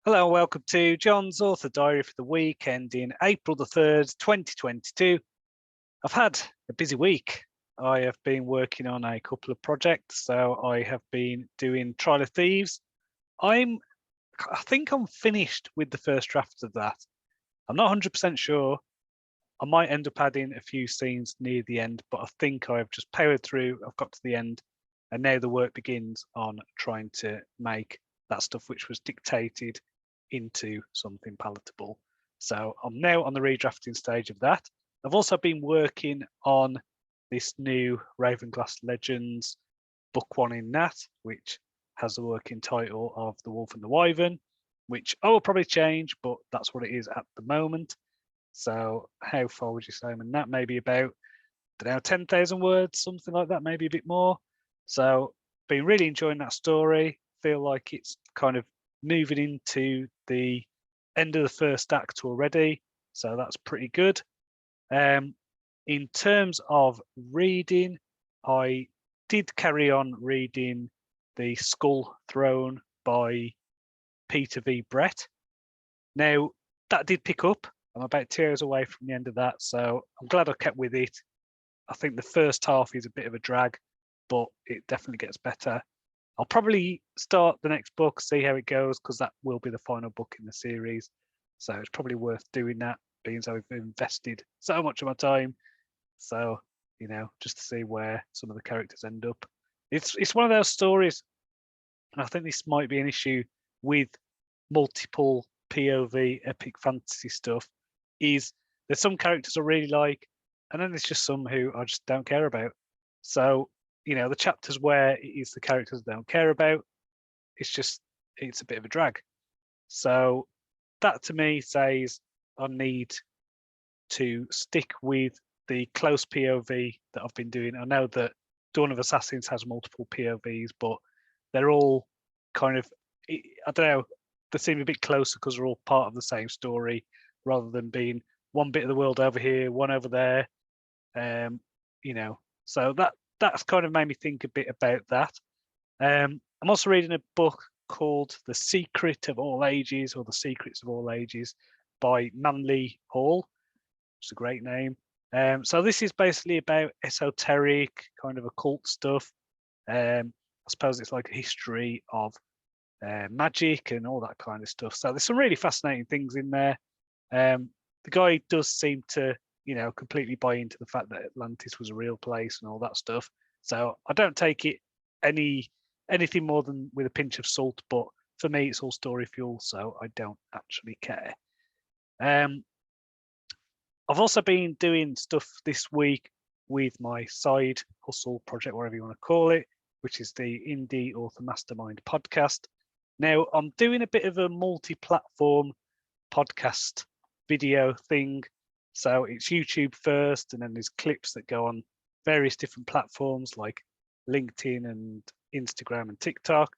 Hello and welcome to John's Author Diary for the week ending April the 3rd, 2022. I've had a busy week. I have been working on a couple of projects. So I have been doing Trial of Thieves. I think I'm finished with the first draft of that. I'm not 100% sure. I might end up adding a few scenes near the end, but I think I've just powered through. I've got to the end, and now the work begins on trying to make that stuff which was dictated into something palatable. So I'm now on the redrafting stage of that. I've also been working on this new Ravenglass Legends book one in Nat, which has the working title of The Wolf and the Wyvern, which I will probably change, but that's what it is at the moment. So how far would you say I'm in that? Maybe about, I don't know, 10,000 words, something like that, maybe a bit more. So been really enjoying that story. Feel like it's kind of moving into the end of the first act already. So that's pretty good. In terms of reading, I did carry on reading The Skull Throne by Peter V. Brett. Now, that did pick up. I'm about 2 hours away from the end of that, so I'm glad I kept with it. I think the first half is a bit of a drag, but it definitely gets better. I'll probably start the next book, see how it goes, because that will be the final book in the series. So it's probably worth doing that, being so I've invested so much of my time. So, just to see where some of the characters end up. It's one of those stories, and I think this might be an issue with multiple POV epic fantasy stuff, is there's some characters I really like, and then there's just some who I just don't care about. So, the chapters where it is the characters I don't care about, it's a bit of a drag. So that to me says I need to stick with the close POV that I've been doing. I know that Dawn of Assassins has multiple POVs, but they're all kind of, I don't know, they seem a bit closer because they're all part of the same story rather than being one bit of the world over here, one over there. So that's kind of made me think a bit about that. I'm also reading a book called The Secret of All Ages, or The Secrets of All Ages, by Manly Hall. It's a great name. So this is basically about esoteric kind of occult stuff. I suppose it's like a history of magic and all that kind of stuff. So there's some really fascinating things in there. The guy does seem to, completely buy into the fact that Atlantis was a real place and all that stuff. So I don't take it anything more than with a pinch of salt, but for me, it's all story fuel, so I don't actually care. I've also been doing stuff this week with my side hustle project, whatever you want to call it, which is the Indie Author Mastermind podcast. Now, I'm doing a bit of a multi-platform podcast video thing. So it's YouTube first, and then there's clips that go on various different platforms like LinkedIn and Instagram and TikTok.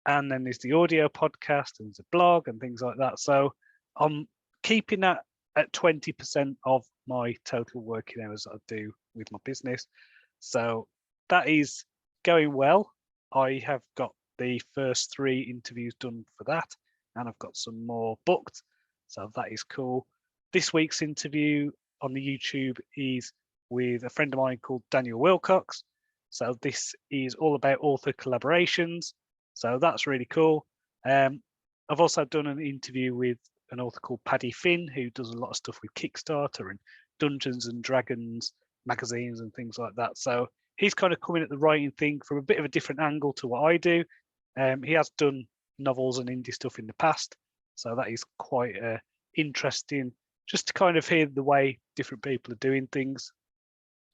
And then there's the audio podcast and there's a blog and things like that. So I'm keeping that at 20% of my total working hours that I do with my business. So that is going well. I have got the first 3 interviews done for that, and I've got some more booked. So that is cool. This week's interview on the YouTube is with a friend of mine called Daniel Wilcox. So this is all about author collaborations. So that's really cool. I've also done an interview with an author called Paddy Finn, who does a lot of stuff with Kickstarter and Dungeons and Dragons magazines and things like that. So he's kind of coming at the writing thing from a bit of a different angle to what I do. He has done novels and indie stuff in the past. So that is quite interesting, just to kind of hear the way different people are doing things.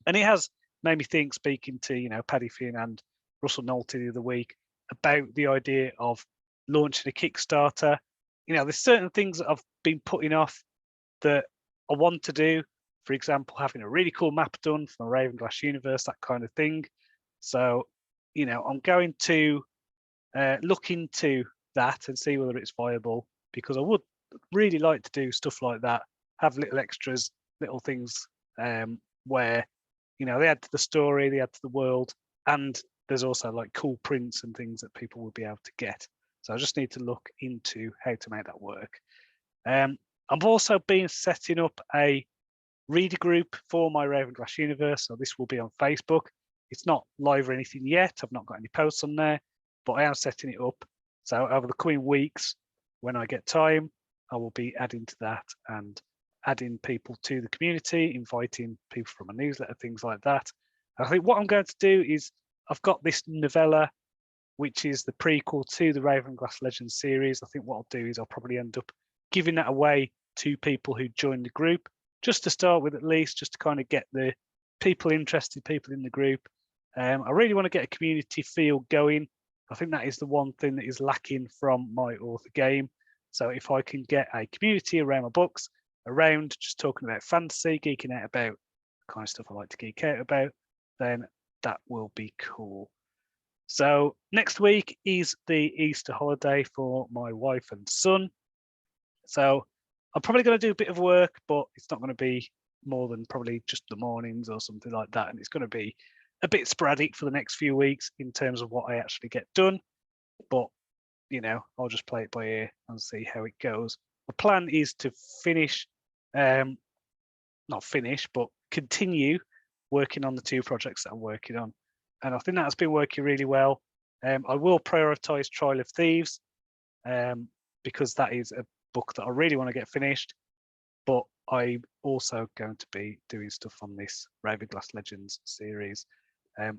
And it has made me think, speaking to, Paddy Finn and Russell Nolte the other week, about the idea of launching a Kickstarter. There's certain things that I've been putting off that I want to do. For example, having a really cool map done from a Ravenglass Universe, that kind of thing. So, I'm going to look into that and see whether it's viable, because I would really like to do stuff like that, have little extras, little things where, they add to the story, they add to the world, and there's also like cool prints and things that people will be able to get. So I just need to look into how to make that work. I've also been setting up a reader group for my Ravenglass Universe. So this will be on Facebook. It's not live or anything yet. I've not got any posts on there, but I am setting it up. So over the coming weeks, when I get time, I will be adding to that and adding people to the community, inviting people from a newsletter, things like that. I think what I'm going to do is I've got this novella, which is the prequel to the Ravenglass Legends series. I think what I'll do is I'll probably end up giving that away to people who join the group, just to start with, at least, just to kind of get the people interested, people in the group. I really want to get a community feel going. I think that is the one thing that is lacking from my author game. So if I can get a community around my books, around just talking about fantasy, geeking out about the kind of stuff I like to geek out about, then that will be cool. So next week is the Easter holiday for my wife and son. So I'm probably going to do a bit of work, but it's not going to be more than probably just the mornings or something like that. And it's going to be a bit sporadic for the next few weeks in terms of what I actually get done. But, you know, I'll just play it by ear and see how it goes. The plan is to finish, not finish, but continue working on the two projects that I'm working on. And I think that has been working really well. I will prioritize Trial of Thieves because that is a book that I really want to get finished. But I'm also going to be doing stuff on this Ravenglass Legends series.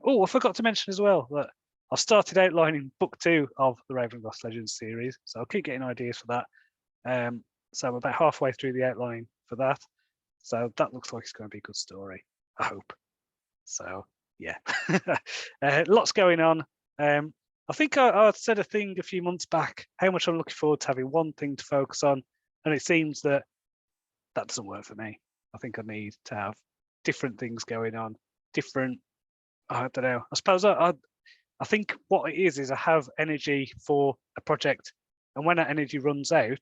Oh, I forgot to mention as well that I've started outlining book 2 of the Ravenglass Legends series. So I'll keep getting ideas for that. So I'm about halfway through the outline for that. So that looks like it's going to be a good story, I hope. So yeah, lots going on. I think I said a thing a few months back, how much I'm looking forward to having one thing to focus on. And it seems that doesn't work for me. I think I need to have different things going on, different, I don't know. I suppose I think what it is I have energy for a project. And when that energy runs out,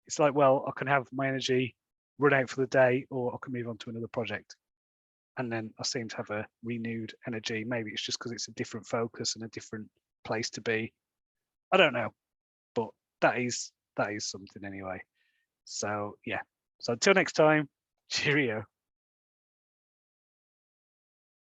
it's like, well, I can have my energy run out for the day, or I can move on to another project. And then I seem to have a renewed energy. Maybe it's just because it's a different focus and a different place to be. I don't know, but that is something anyway. So yeah. So until next time, cheerio.